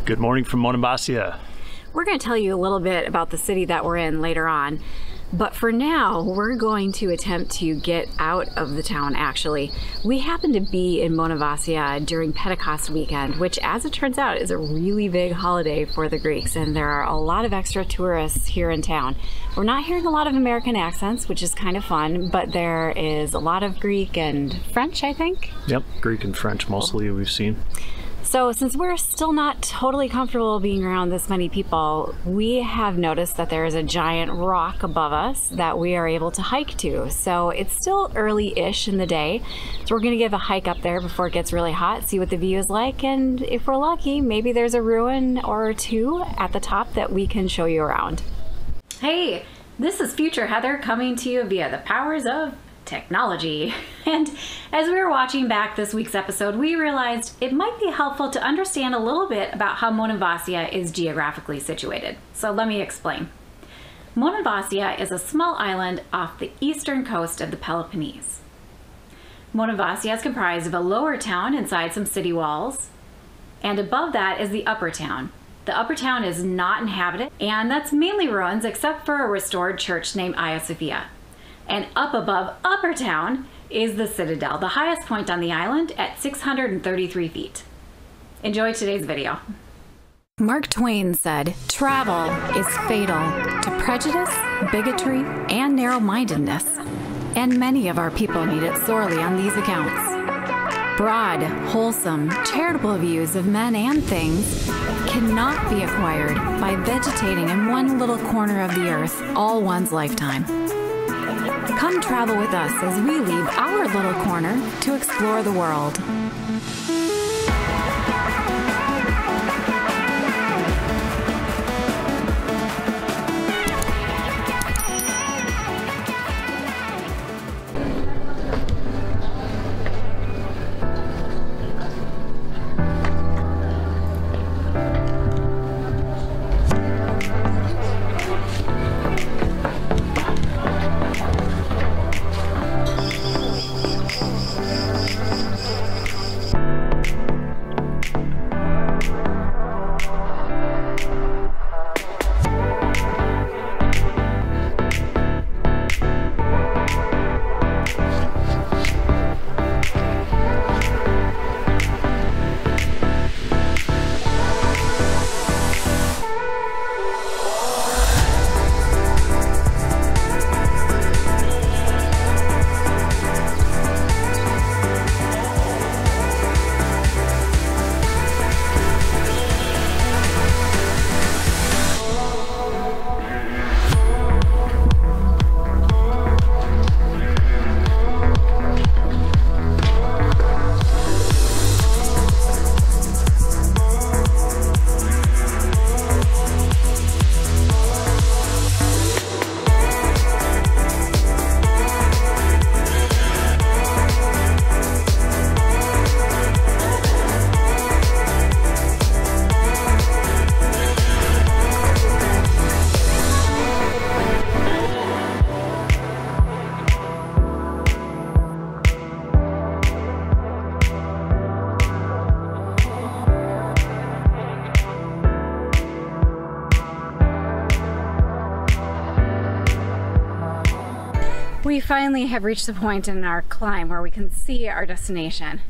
Good morning from Monemvasia. We're going to tell you a little bit about the city that we're in later on, but for now we're going to attempt to get out of the town. Actually, we happen to be in Monemvasia during Pentecost weekend, which as it turns out is a really big holiday for the Greeks, and there are a lot of extra tourists here in town. We're not hearing a lot of American accents, which is kind of fun, but there is a lot of Greek and French, I think. Yep, Greek and French mostly we've seen. So since we're still not totally comfortable being around this many people, we have noticed that there is a giant rock above us that we are able to hike to. So it's still early-ish in the day, so we're going to give a hike up there before it gets really hot, see what the view is like, and if we're lucky, maybe there's a ruin or two at the top that we can show you around. Hey, this is Future Heather coming to you via the powers of technology. And as we were watching back this week's episode, we realized it might be helpful to understand a little bit about how Monemvasia is geographically situated. So let me explain. Monemvasia is a small island off the eastern coast of the Peloponnese. Monemvasia is comprised of a lower town inside some city walls, and above that is the upper town. The upper town is not inhabited, and that's mainly ruins except for a restored church named Hagia Sofia. And up above Upper Town is the citadel, the highest point on the island at 633 feet. Enjoy today's video. Mark Twain said, "Travel is fatal to prejudice, bigotry, and narrow-mindedness." And many of our people need it sorely on these accounts. Broad, wholesome, charitable views of men and things cannot be acquired by vegetating in one little corner of the earth all one's lifetime. Come travel with us as we leave our little corner to explore the world. We finally have reached the point in our climb where we can see our destination,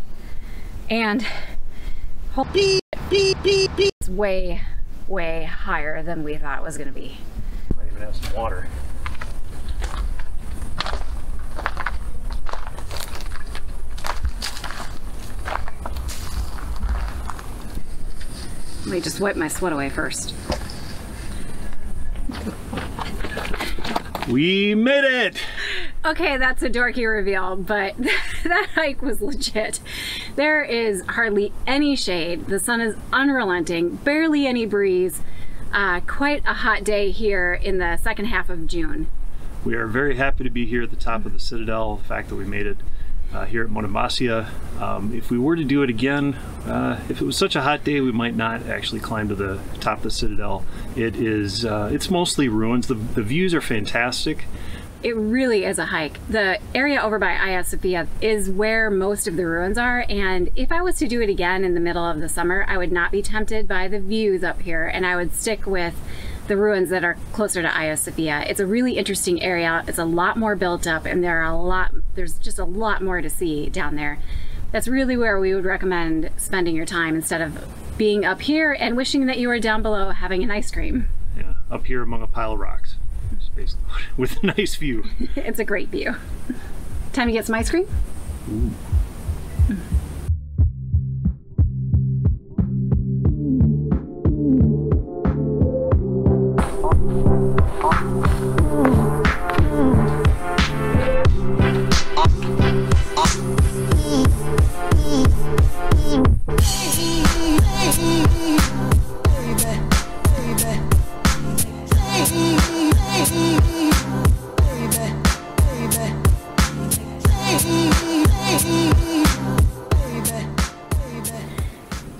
and it's way higher than we thought it was going to be. Might even have some water. Let me just wipe my sweat away first. We made it! Okay, that's a dorky reveal, but that hike was legit. There is hardly any shade. The sun is unrelenting, barely any breeze. Quite a hot day here in the second half of June. We are very happy to be here at the top of the citadel. The fact that we made it here at Monemvasia. If we were to do it again, if it was such a hot day, we might not actually climb to the top of the citadel. It's mostly ruins. The views are fantastic, It really is a hike. The area over by Hagia Sofia is where most of the ruins are, and if I was to do it again in the middle of the summer, I would not be tempted by the views up here, and I would stick with the ruins that are closer to Hagia Sofia. It's a really interesting area. It's a lot more built up, and there's just a lot more to see down there. That's really where we would recommend spending your time instead of being up here and wishing that you were down below having an ice cream. Yeah, up here among a pile of rocks, basically, with a nice view. It's a great view. Time to get some ice cream? Ooh.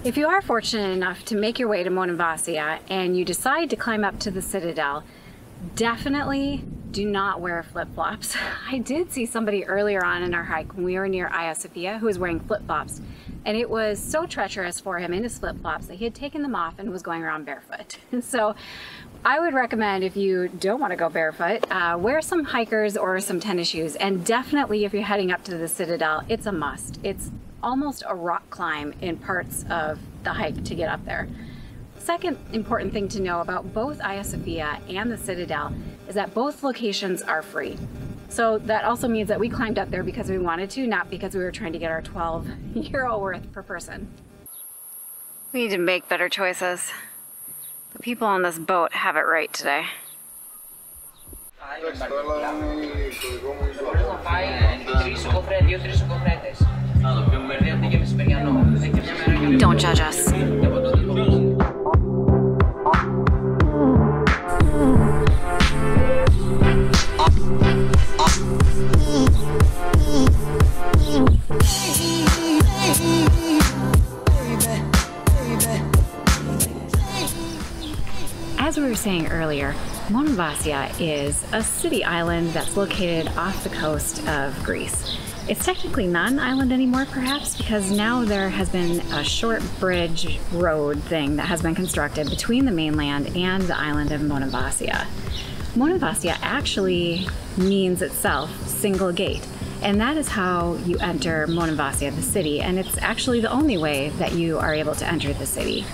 If you are fortunate enough to make your way to Monemvasia and you decide to climb up to the citadel, definitely do not wear flip-flops. I did see somebody earlier on in our hike when we were near Hagia Sofia who was wearing flip-flops, and it was so treacherous for him in his flip-flops that he had taken them off and was going around barefoot. So I would recommend, if you don't want to go barefoot, wear some hikers or some tennis shoes, and definitely if you're heading up to the citadel, it's a must. It's almost a rock climb in parts of the hike to get up there. Second important thing to know about both Hagia Sofia and the citadel is that both locations are free. So that also means that we climbed up there because we wanted to, not because we were trying to get our 12 euro worth per person. We need to make better choices. The people on this boat have it right today. Don't judge us. As we were saying earlier, Monemvasia is a city island that's located off the coast of Greece. It's technically not an island anymore, perhaps, because now there has been a short bridge road thing that has been constructed between the mainland and the island of Monemvasia. Monemvasia actually means itself single gate, and that is how you enter Monemvasia, the city, and it's actually the only way that you are able to enter the city.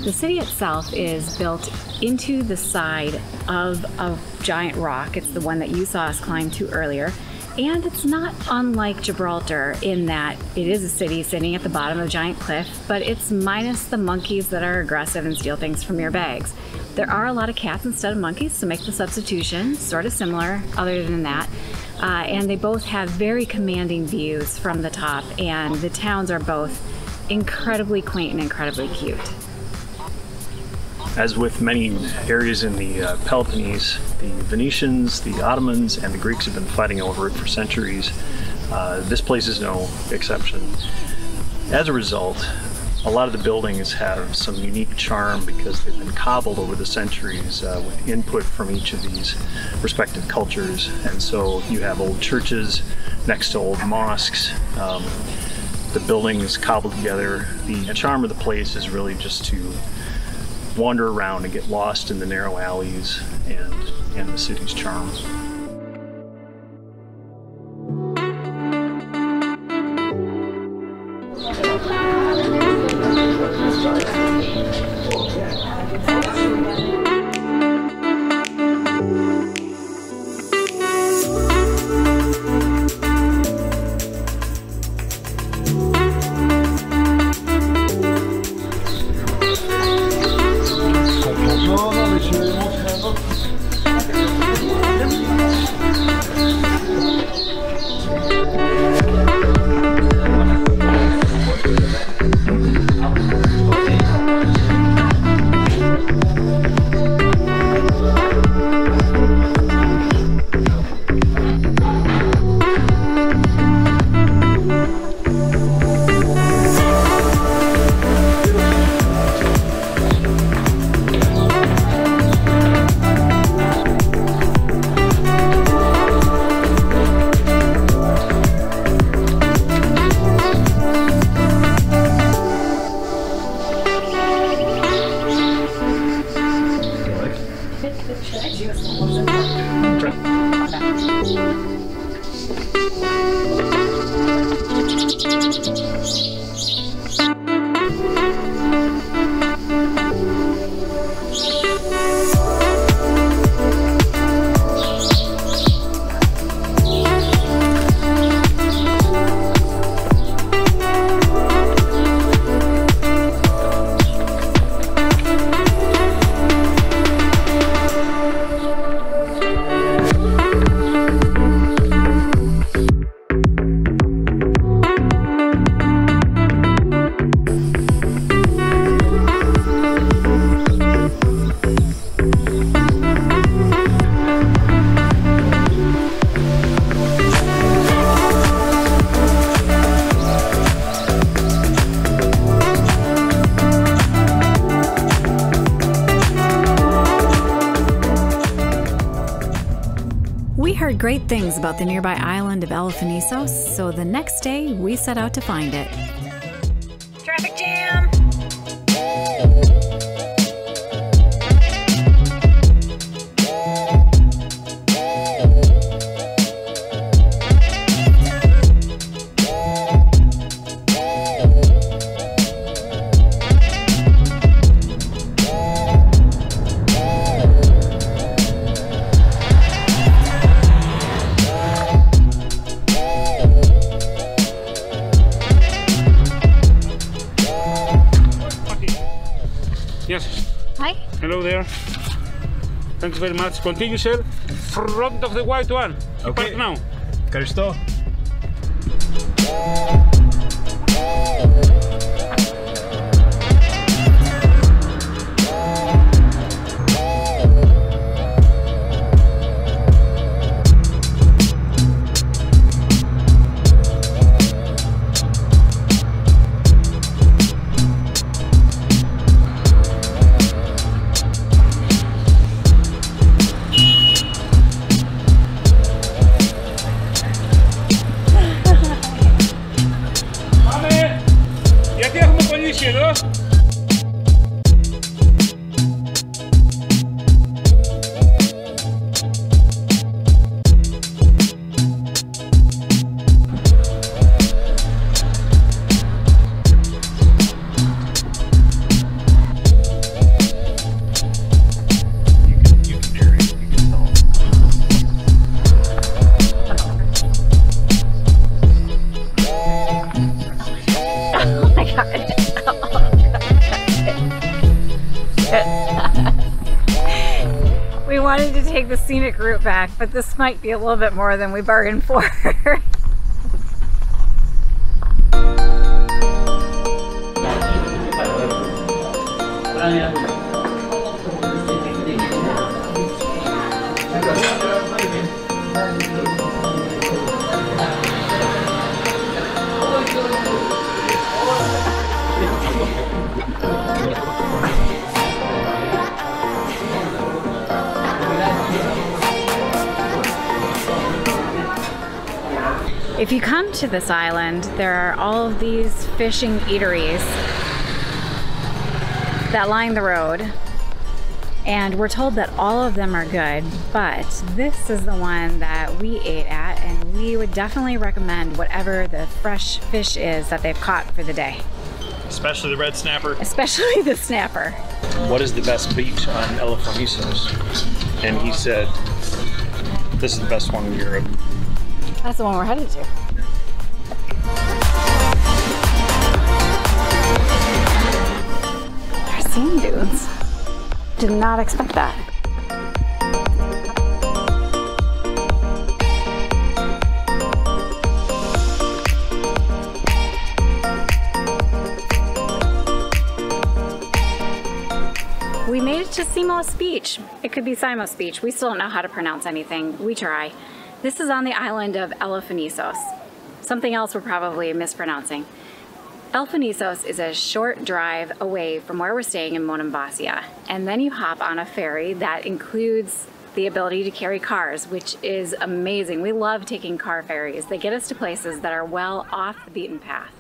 The city itself is built into the side of a giant rock. It's the one that you saw us climb to earlier. And it's not unlike Gibraltar in that it is a city sitting at the bottom of a giant cliff, but it's minus the monkeys that are aggressive and steal things from your bags. There are a lot of cats instead of monkeys, so make the substitution, sort of similar other than that. And they both have very commanding views from the top, and the towns are both incredibly quaint and incredibly cute. As with many areas in the Peloponnese, the Venetians, the Ottomans, and the Greeks have been fighting over it for centuries. This place is no exception. As a result, a lot of the buildings have some unique charm because they've been cobbled over the centuries with input from each of these respective cultures. And so you have old churches next to old mosques. The buildings cobbled together. The charm of the place is really just to wander around and get lost in the narrow alleys and the city's charm. We heard great things about the nearby island of Elafonisos, so the next day we set out to find it. Traffic jam! Yes. Hi. Hello there. Thanks very much. Continue, sir. Front of the white one. Okay. Park now. Ευχαριστώ. Γιατί έχουμε κολλήσει εδώ. We wanted to take the scenic route back, but this might be a little bit more than we bargained for. If you come to this island, there are all of these fishing eateries that line the road, and we're told that all of them are good, but this is the one that we ate at, and we would definitely recommend whatever the fresh fish is that they've caught for the day. Especially the red snapper. Especially the snapper. What is the best beach on Elafonisos? And he said, this is the best one in Europe. That's the one we're headed to. They're sand dunes. Did not expect that. We made it to Simos Beach. It could be Simos Beach. We still don't know how to pronounce anything. We try. This is on the island of Elafonisos. Something else we're probably mispronouncing. Elafonisos is a short drive away from where we're staying in Monemvasia. And then you hop on a ferry that includes the ability to carry cars, which is amazing. We love taking car ferries. They get us to places that are well off the beaten path.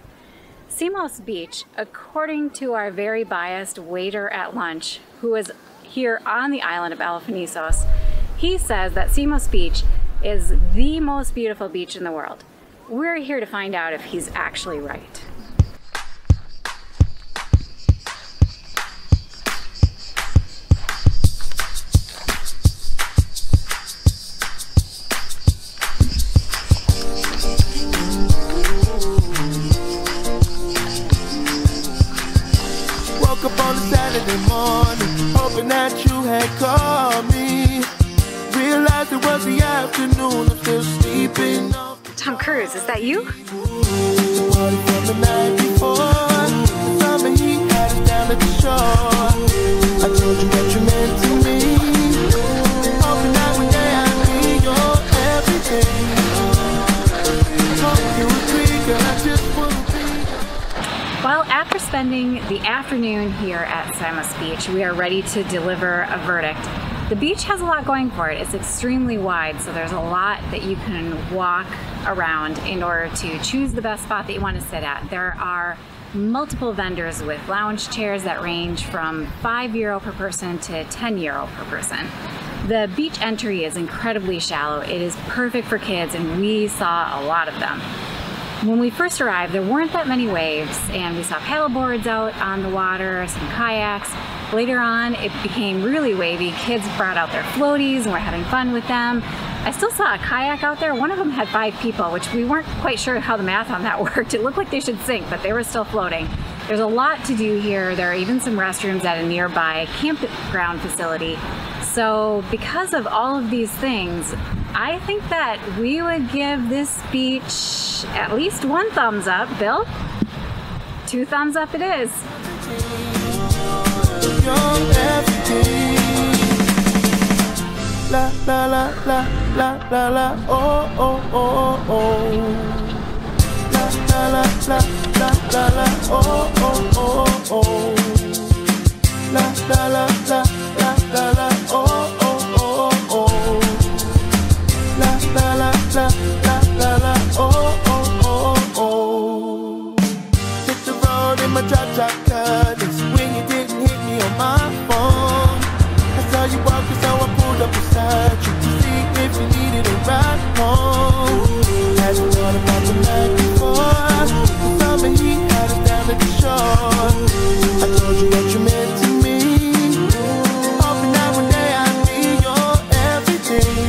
Simos Beach, according to our very biased waiter at lunch, who was here on the island of Elafonisos, He says that Simos Beach is the most beautiful beach in the world. We're here to find out if he's actually right. Woke up on a Saturday morning, hoping that you had called me. Realized it was the afternoon, I'm still sleeping off. Tom Cruise, is that you? Party from the night before, the summer heat had us down at the shore. I told you what you meant to me, hoping that one day I'd be your everything. Hope you agree, girl, I just wanna be. Well, after spending the afternoon here at Simos Beach, we are ready to deliver a verdict. The beach has a lot going for it. It's extremely wide, so there's a lot that you can walk around in order to choose the best spot that you want to sit at. There are multiple vendors with lounge chairs that range from €5 per person to €10 per person. The beach entry is incredibly shallow. It is perfect for kids, and we saw a lot of them. When we first arrived, there weren't that many waves, and we saw paddle boards out on the water, some kayaks. Later on, it became really wavy. Kids brought out their floaties and were having fun with them. I still saw a kayak out there. One of them had 5 people, which we weren't quite sure how the math on that worked. It looked like they should sink, but they were still floating. There's a lot to do here. There are even some restrooms at a nearby campground facility. So because of all of these things, I think that we would give this beach at least 1 thumbs up. Bill? 2 thumbs up it is. La la la la la la la oh oh oh oh. La la la la la la la oh oh oh oh. La la la la la la la oh oh oh oh. La la la la la la la oh oh oh oh. Hit the road in my drop colors when you didn't hit me on my phone. I saw you walking, so I pulled up beside you to see if you needed a ride home. Hadn't thought about the night before. The summer heat had us down at the shore. I told you what you meant to me, hoping that one day I'd be your everything.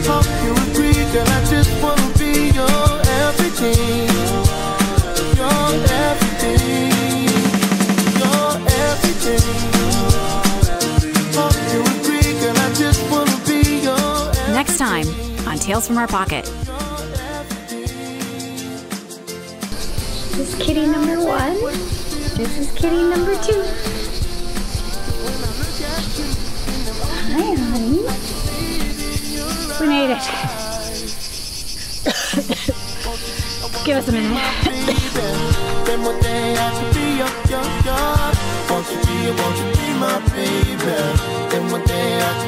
Hope you agree, girl, I just wanna be your everything. Your everything. Your everything. Hope you agree, girl, I just wanna be your everything. Next time on Tales from Our Pocket. This is kitty number 1. This is kitty number 2. Hi, honey. We made it. Give us a minute. Then one day I could be your. Won't you be my baby? Then one day I could